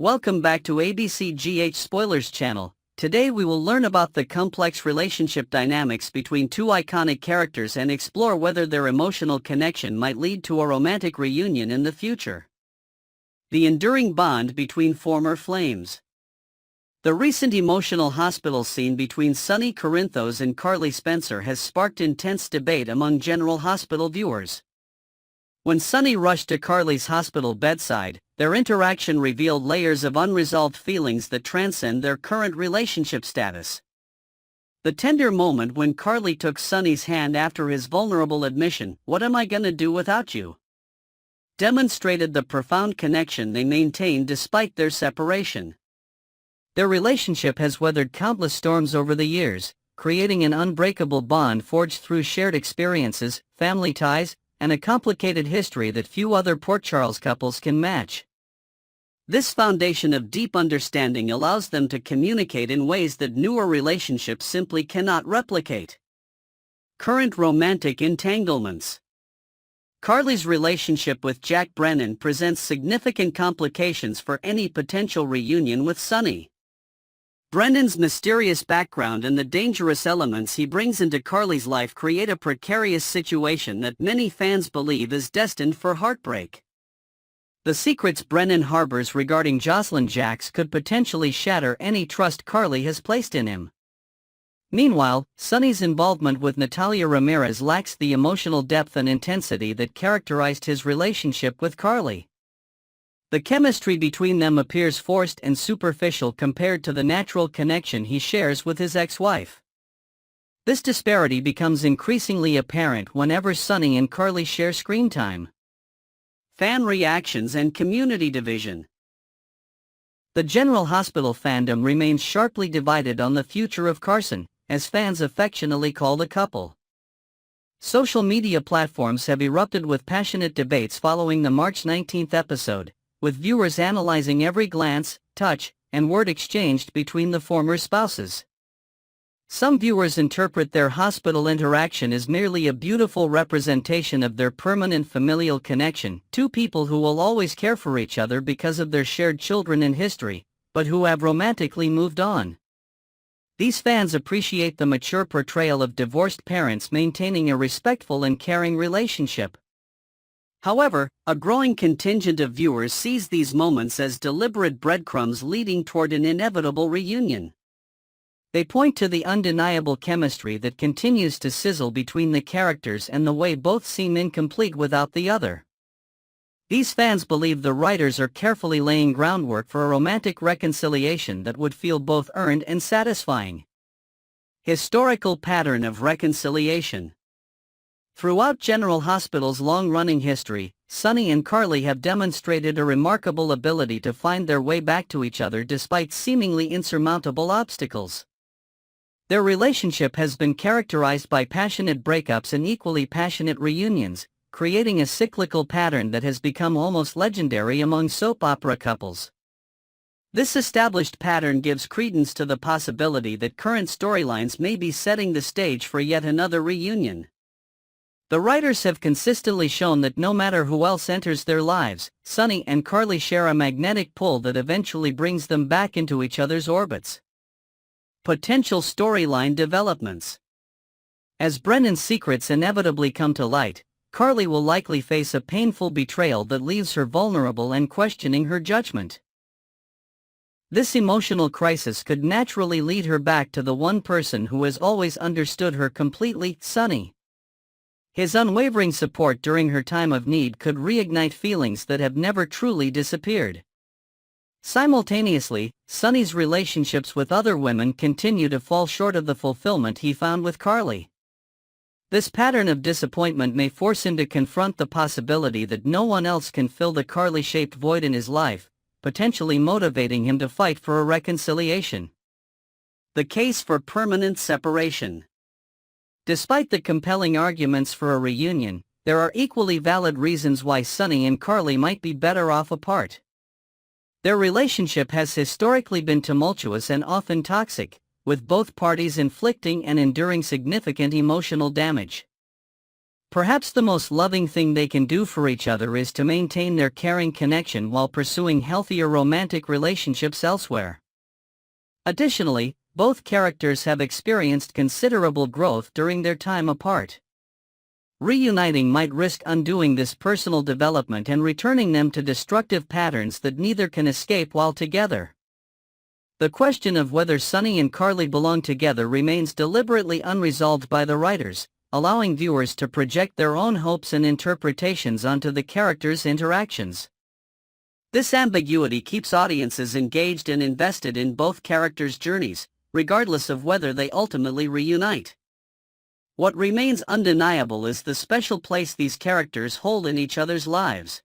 Welcome back to ABCGH Spoilers channel. Today we will learn about the complex relationship dynamics between two iconic characters and explore whether their emotional connection might lead to a romantic reunion in the future. The enduring bond between former flames. The recent emotional hospital scene between Sonny Corinthos and Carly Spencer has sparked intense debate among general hospital viewers. When Sonny rushed to Carly's hospital bedside, their interaction revealed layers of unresolved feelings that transcend their current relationship status. The tender moment when Carly took Sonny's hand after his vulnerable admission, "What am I gonna do without you?" demonstrated the profound connection they maintained despite their separation. Their relationship has weathered countless storms over the years, creating an unbreakable bond forged through shared experiences, family ties, and a complicated history that few other Port Charles couples can match. This foundation of deep understanding allows them to communicate in ways that newer relationships simply cannot replicate. Current romantic entanglements. Carly's relationship with Jack Brennan presents significant complications for any potential reunion with Sonny. Brennan's mysterious background and the dangerous elements he brings into Carly's life create a precarious situation that many fans believe is destined for heartbreak. The secrets Brennan harbors regarding Jocelyn Jacks could potentially shatter any trust Carly has placed in him. Meanwhile, Sonny's involvement with Natalia Ramirez lacks the emotional depth and intensity that characterized his relationship with Carly. The chemistry between them appears forced and superficial compared to the natural connection he shares with his ex-wife. This disparity becomes increasingly apparent whenever Sonny and Carly share screen time. Fan reactions and community division. The general hospital fandom remains sharply divided on the future of Carson, as fans affectionately call the couple. Social media platforms have erupted with passionate debates following the March 19 episode, with viewers analyzing every glance, touch, and word exchanged between the former spouses. Some viewers interpret their hospital interaction as merely a beautiful representation of their permanent familial connection, two people who will always care for each other because of their shared children and history, but who have romantically moved on. These fans appreciate the mature portrayal of divorced parents maintaining a respectful and caring relationship. However, a growing contingent of viewers sees these moments as deliberate breadcrumbs leading toward an inevitable reunion. They point to the undeniable chemistry that continues to sizzle between the characters and the way both seem incomplete without the other. These fans believe the writers are carefully laying groundwork for a romantic reconciliation that would feel both earned and satisfying. Historical pattern of reconciliation. Throughout General Hospital's long-running history, Sonny and Carly have demonstrated a remarkable ability to find their way back to each other despite seemingly insurmountable obstacles. Their relationship has been characterized by passionate breakups and equally passionate reunions, creating a cyclical pattern that has become almost legendary among soap opera couples. This established pattern gives credence to the possibility that current storylines may be setting the stage for yet another reunion. The writers have consistently shown that no matter who else enters their lives, Sonny and Carly share a magnetic pull that eventually brings them back into each other's orbits. Potential storyline developments. As Brennan's secrets inevitably come to light, Carly will likely face a painful betrayal that leaves her vulnerable and questioning her judgment. This emotional crisis could naturally lead her back to the one person who has always understood her completely, Sonny. His unwavering support during her time of need could reignite feelings that have never truly disappeared. Simultaneously, Sonny's relationships with other women continue to fall short of the fulfillment he found with Carly. This pattern of disappointment may force him to confront the possibility that no one else can fill the Carly-shaped void in his life, potentially motivating him to fight for a reconciliation. The case for permanent separation. Despite the compelling arguments for a reunion, there are equally valid reasons why Sonny and Carly might be better off apart. Their relationship has historically been tumultuous and often toxic, with both parties inflicting and enduring significant emotional damage. Perhaps the most loving thing they can do for each other is to maintain their caring connection while pursuing healthier romantic relationships elsewhere. Additionally, both characters have experienced considerable growth during their time apart. Reuniting might risk undoing this personal development and returning them to destructive patterns that neither can escape while together. The question of whether Sonny and Carly belong together remains deliberately unresolved by the writers, allowing viewers to project their own hopes and interpretations onto the characters' interactions. This ambiguity keeps audiences engaged and invested in both characters' journeys, regardless of whether they ultimately reunite. What remains undeniable is the special place these characters hold in each other's lives.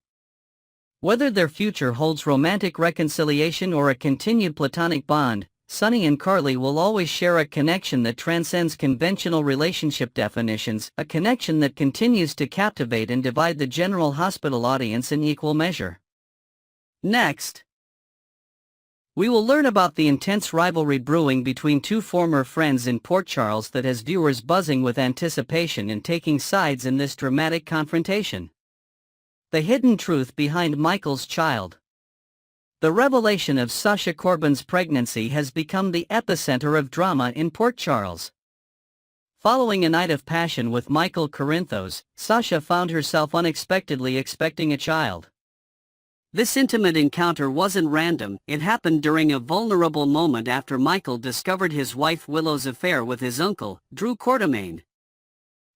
Whether their future holds romantic reconciliation or a continued platonic bond, Sonny and Carly will always share a connection that transcends conventional relationship definitions, a connection that continues to captivate and divide the general hospital audience in equal measure. Next, we will learn about the intense rivalry brewing between two former friends in Port Charles that has viewers buzzing with anticipation and taking sides in this dramatic confrontation. The hidden truth behind Michael's child. The revelation of Sasha Corbin's pregnancy has become the epicenter of drama in Port Charles. Following a night of passion with Michael Corinthos, Sasha found herself unexpectedly expecting a child. This intimate encounter wasn't random, it happened during a vulnerable moment after Michael discovered his wife Willow's affair with his uncle, Drew Quartermain.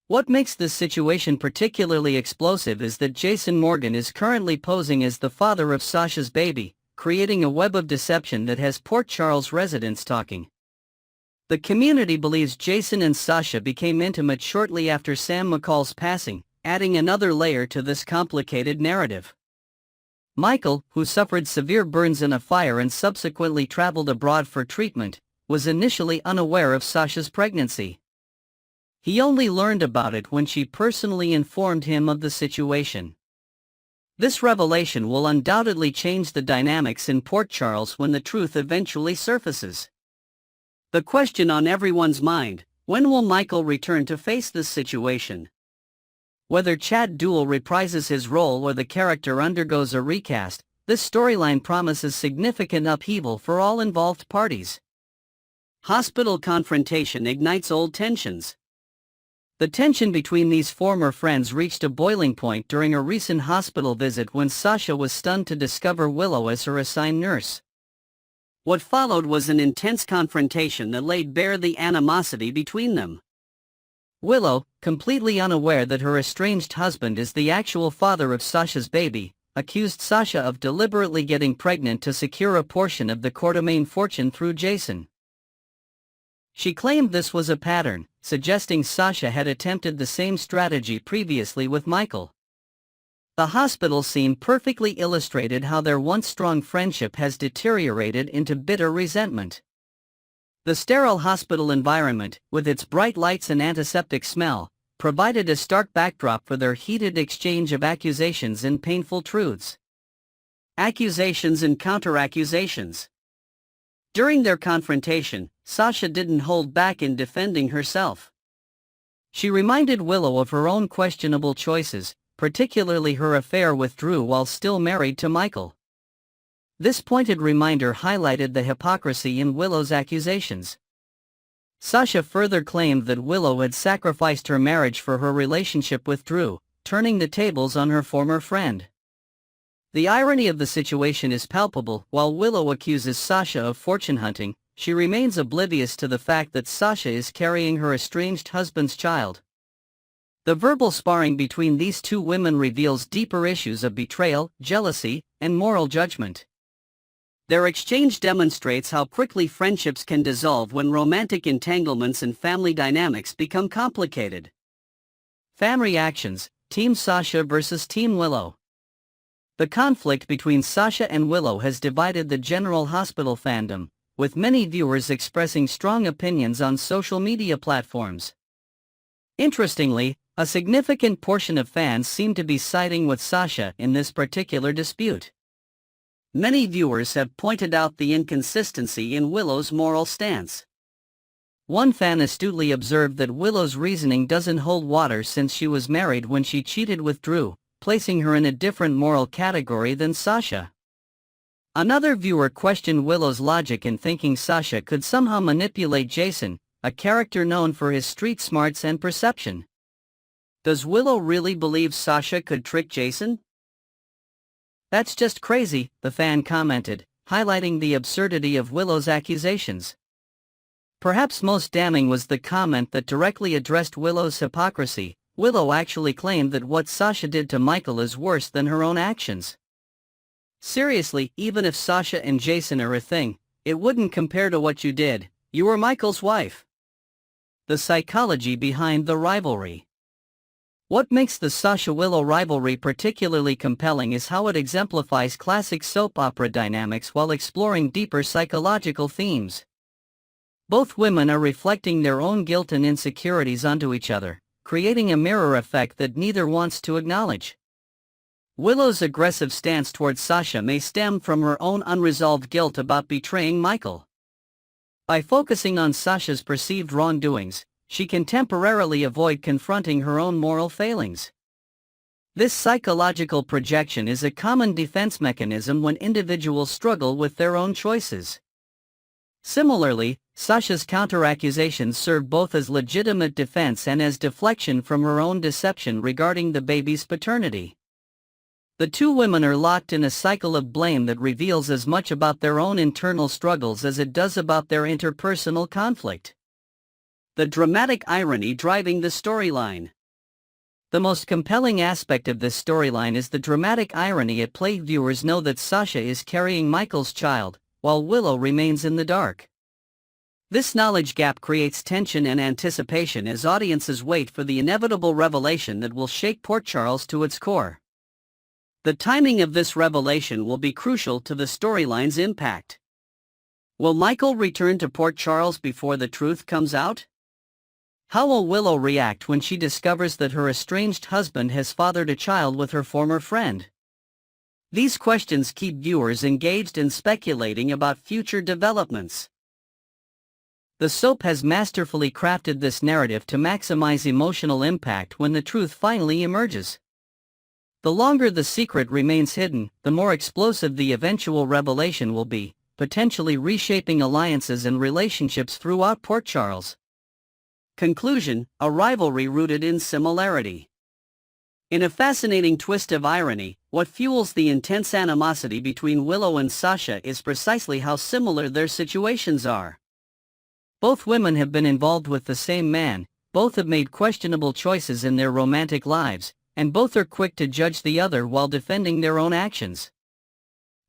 What makes this situation particularly explosive is that Jason Morgan is currently posing as the father of Sasha's baby, creating a web of deception that has Port Charles residents talking. The community believes Jason and Sasha became intimate shortly after Sam McCall's passing, adding another layer to this complicated narrative. Michael, who suffered severe burns in a fire and subsequently traveled abroad for treatment, was initially unaware of Sasha's pregnancy. He only learned about it when she personally informed him of the situation. This revelation will undoubtedly change the dynamics in Port Charles when the truth eventually surfaces. The question on everyone's mind: when will Michael return to face this situation? Whether Chad Duell reprises his role or the character undergoes a recast, this storyline promises significant upheaval for all involved parties. Hospital confrontation ignites old tensions. The tension between these former friends reached a boiling point during a recent hospital visit when Sasha was stunned to discover Willow as her assigned nurse. What followed was an intense confrontation that laid bare the animosity between them. Willow, completely unaware that her estranged husband is the actual father of Sasha's baby, accused Sasha of deliberately getting pregnant to secure a portion of the Quartermain fortune through Jason. She claimed this was a pattern, suggesting Sasha had attempted the same strategy previously with Michael. The hospital scene perfectly illustrated how their once strong friendship has deteriorated into bitter resentment. The sterile hospital environment, with its bright lights and antiseptic smell, provided a stark backdrop for their heated exchange of accusations and painful truths. Accusations and counter-accusations. During their confrontation, Sasha didn't hold back in defending herself. She reminded Willow of her own questionable choices, particularly her affair with Drew while still married to Michael. This pointed reminder highlighted the hypocrisy in Willow's accusations. Sasha further claimed that Willow had sacrificed her marriage for her relationship with Drew, turning the tables on her former friend. The irony of the situation is palpable. While Willow accuses Sasha of fortune hunting, she remains oblivious to the fact that Sasha is carrying her estranged husband's child. The verbal sparring between these two women reveals deeper issues of betrayal, jealousy, and moral judgment. Their exchange demonstrates how quickly friendships can dissolve when romantic entanglements and family dynamics become complicated. Fan reactions: Team Sasha versus Team Willow. The conflict between Sasha and Willow has divided the general hospital fandom, with many viewers expressing strong opinions on social media platforms. Interestingly, a significant portion of fans seem to be siding with Sasha in this particular dispute. Many viewers have pointed out the inconsistency in Willow's moral stance. One fan astutely observed that Willow's reasoning doesn't hold water since she was married when she cheated with Drew, placing her in a different moral category than Sasha. Another viewer questioned Willow's logic in thinking Sasha could somehow manipulate Jason, a character known for his street smarts and perception. Does Willow really believe Sasha could trick Jason? That's just crazy, the fan commented, highlighting the absurdity of Willow's accusations. Perhaps most damning was the comment that directly addressed Willow's hypocrisy. Willow actually claimed that what Sasha did to Michael is worse than her own actions. Seriously, even if Sasha and Jason are a thing, it wouldn't compare to what you did. You were Michael's wife. The psychology behind the rivalry. What makes the Sasha-Willow rivalry particularly compelling is how it exemplifies classic soap opera dynamics while exploring deeper psychological themes. Both women are reflecting their own guilt and insecurities onto each other, creating a mirror effect that neither wants to acknowledge. Willow's aggressive stance towards Sasha may stem from her own unresolved guilt about betraying Michael. By focusing on Sasha's perceived wrongdoings, she can temporarily avoid confronting her own moral failings. This psychological projection is a common defense mechanism when individuals struggle with their own choices. Similarly, Sasha's counter-accusations serve both as legitimate defense and as deflection from her own deception regarding the baby's paternity. The two women are locked in a cycle of blame that reveals as much about their own internal struggles as it does about their interpersonal conflict. The dramatic irony driving the storyline. The most compelling aspect of this storyline is the dramatic irony at play. Viewers know that Sasha is carrying Michael's child, while Willow remains in the dark. This knowledge gap creates tension and anticipation as audiences wait for the inevitable revelation that will shake Port Charles to its core. The timing of this revelation will be crucial to the storyline's impact. Will Michael return to Port Charles before the truth comes out? How will Willow react when she discovers that her estranged husband has fathered a child with her former friend? These questions keep viewers engaged and speculating about future developments. The soap has masterfully crafted this narrative to maximize emotional impact when the truth finally emerges. The longer the secret remains hidden, the more explosive the eventual revelation will be, potentially reshaping alliances and relationships throughout Port Charles. Conclusion: a rivalry rooted in similarity. In a fascinating twist of irony, what fuels the intense animosity between Willow and Sasha is precisely how similar their situations are. Both women have been involved with the same man, both have made questionable choices in their romantic lives, and both are quick to judge the other while defending their own actions.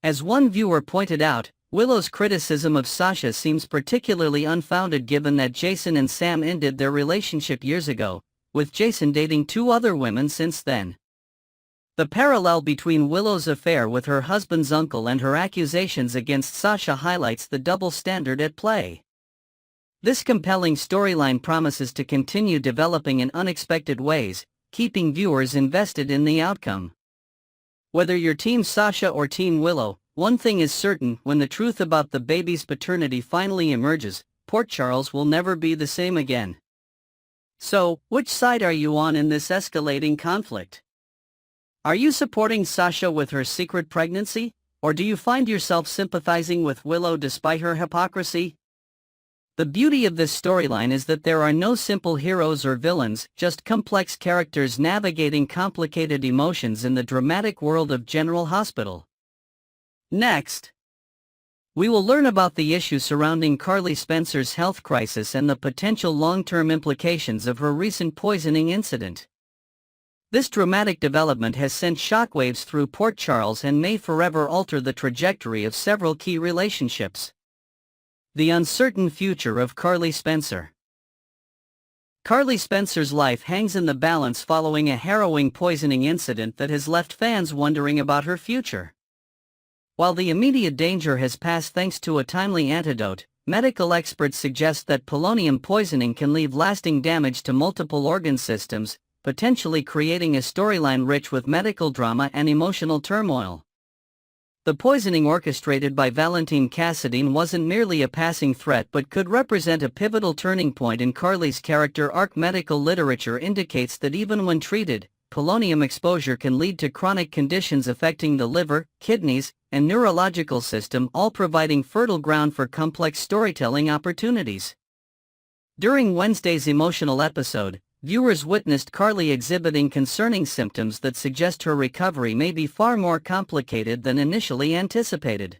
As one viewer pointed out, Willow's criticism of Sasha seems particularly unfounded given that Jason and Sam ended their relationship years ago, with Jason dating two other women since then. The parallel between Willow's affair with her husband's uncle and her accusations against Sasha highlights the double standard at play. This compelling storyline promises to continue developing in unexpected ways, keeping viewers invested in the outcome. Whether you're Team Sasha or Team Willow, one thing is certain: when the truth about the baby's paternity finally emerges, Port Charles will never be the same again. So, which side are you on in this escalating conflict? Are you supporting Sasha with her secret pregnancy, or do you find yourself sympathizing with Willow despite her hypocrisy? The beauty of this storyline is that there are no simple heroes or villains, just complex characters navigating complicated emotions in the dramatic world of General Hospital. Next, we will learn about the issue surrounding Carly Spencer's health crisis and the potential long-term implications of her recent poisoning incident. This dramatic development has sent shockwaves through Port Charles and may forever alter the trajectory of several key relationships. The uncertain future of Carly Spencer. Carly Spencer's life hangs in the balance following a harrowing poisoning incident that has left fans wondering about her future. While the immediate danger has passed thanks to a timely antidote, medical experts suggest that polonium poisoning can leave lasting damage to multiple organ systems, potentially creating a storyline rich with medical drama and emotional turmoil. The poisoning orchestrated by Valentin wasn't merely a passing threat but could represent a pivotal turning point in Carly's character arc. Medical literature indicates that even when treated, polonium exposure can lead to chronic conditions affecting the liver, kidneys, and neurological system, all providing fertile ground for complex storytelling opportunities. During Wednesday's emotional episode, viewers witnessed Carly exhibiting concerning symptoms that suggest her recovery may be far more complicated than initially anticipated.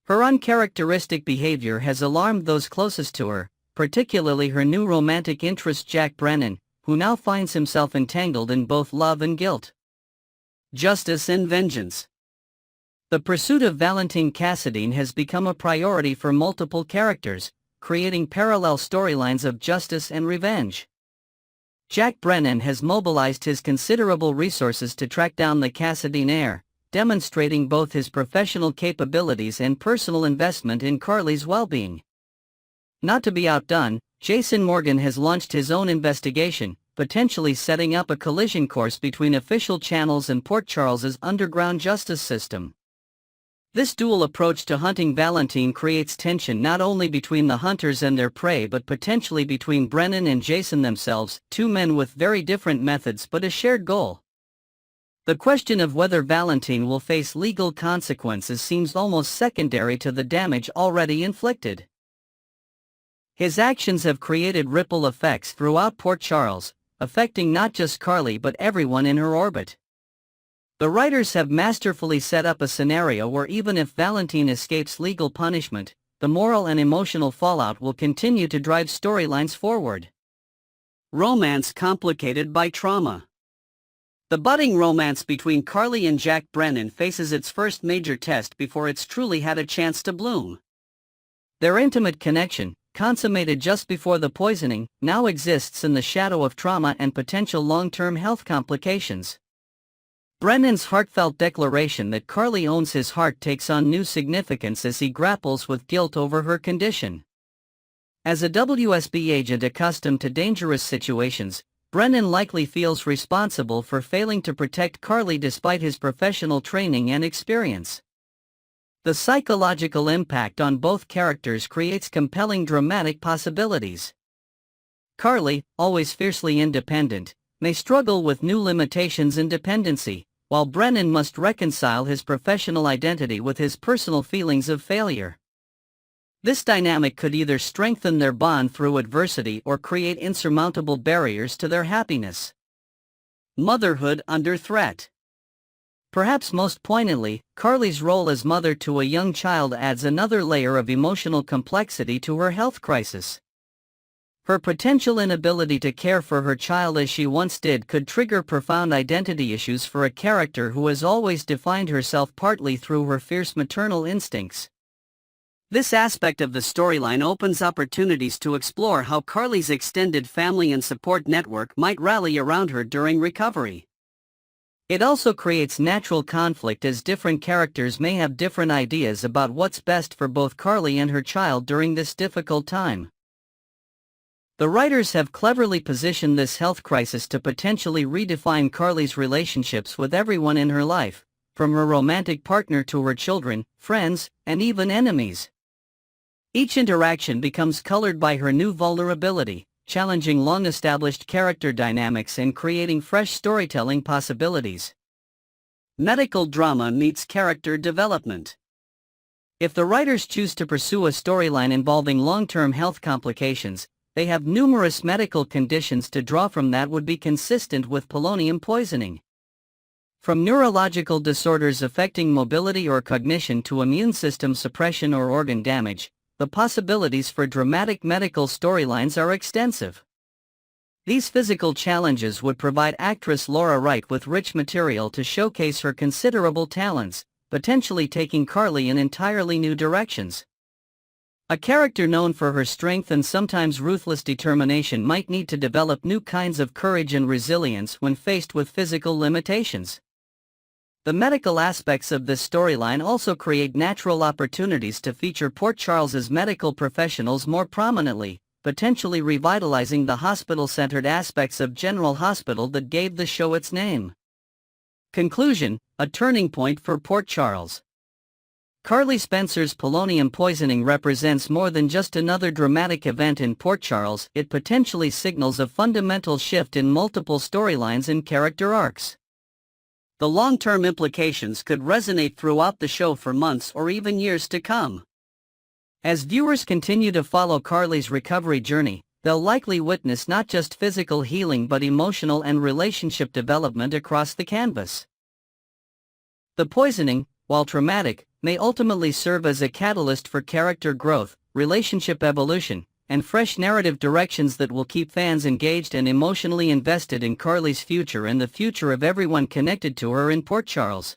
Her uncharacteristic behavior has alarmed those closest to her, particularly her new romantic interest Jack Brennan, who now finds himself entangled in both love and guilt. Justice and vengeance. The pursuit of Valentin has become a priority for multiple characters, creating parallel storylines of justice and revenge. Jack Brennan has mobilized his considerable resources to track down the Cassadine heir, demonstrating both his professional capabilities and personal investment in Carly's well-being. Not to be outdone, Jason Morgan has launched his own investigation, potentially setting up a collision course between official channels and Port Charles's underground justice system. This dual approach to hunting Valentin creates tension not only between the hunters and their prey but potentially between Brennan and Jason themselves, two men with very different methods but a shared goal. The question of whether Valentin will face legal consequences seems almost secondary to the damage already inflicted. His actions have created ripple effects throughout Port Charles, affecting not just Carly but everyone in her orbit. The writers have masterfully set up a scenario where even if Valentin escapes legal punishment, the moral and emotional fallout will continue to drive storylines forward. Romance complicated by trauma. The budding romance between Carly and Jack Brennan faces its first major test before it's truly had a chance to bloom. Their intimate connection, consummated just before the poisoning, now exists in the shadow of trauma and potential long-term health complications. Brennan's heartfelt declaration that Carly owns his heart takes on new significance as he grapples with guilt over her condition. As a WSB agent accustomed to dangerous situations, Brennan likely feels responsible for failing to protect Carly despite his professional training and experience. The psychological impact on both characters creates compelling dramatic possibilities. Carly, always fiercely independent, may struggle with new limitations and dependency, while Brennan must reconcile his professional identity with his personal feelings of failure. This dynamic could either strengthen their bond through adversity or create insurmountable barriers to their happiness. Motherhood under threat. Perhaps most poignantly, Carly's role as mother to a young child adds another layer of emotional complexity to her health crisis. Her potential inability to care for her child as she once did could trigger profound identity issues for a character who has always defined herself partly through her fierce maternal instincts. This aspect of the storyline opens opportunities to explore how Carly's extended family and support network might rally around her during recovery. It also creates natural conflict as different characters may have different ideas about what's best for both Carly and her child during this difficult time. The writers have cleverly positioned this health crisis to potentially redefine Carly's relationships with everyone in her life, from her romantic partner to her children, friends, and even enemies. Each interaction becomes colored by her new vulnerability, challenging long-established character dynamics and creating fresh storytelling possibilities. Medical drama meets character development. If the writers choose to pursue a storyline involving long-term health complications, they have numerous medical conditions to draw from that would be consistent with polonium poisoning. From neurological disorders affecting mobility or cognition to immune system suppression or organ damage, the possibilities for dramatic medical storylines are extensive. These physical challenges would provide actress Laura Wright with rich material to showcase her considerable talents, potentially taking Carly in entirely new directions. A character known for her strength and sometimes ruthless determination might need to develop new kinds of courage and resilience when faced with physical limitations. The medical aspects of this storyline also create natural opportunities to feature Port Charles's medical professionals more prominently, potentially revitalizing the hospital-centered aspects of General Hospital that gave the show its name. Conclusion: a turning point for Port Charles. Carly Spencer's polonium poisoning represents more than just another dramatic event in Port Charles, it potentially signals a fundamental shift in multiple storylines and character arcs. The long-term implications could resonate throughout the show for months or even years to come. As viewers continue to follow Carly's recovery journey, they'll likely witness not just physical healing but emotional and relationship development across the canvas. The poisoning, while traumatic, may ultimately serve as a catalyst for character growth, relationship evolution, and fresh narrative directions that will keep fans engaged and emotionally invested in Carly's future and the future of everyone connected to her in Port Charles.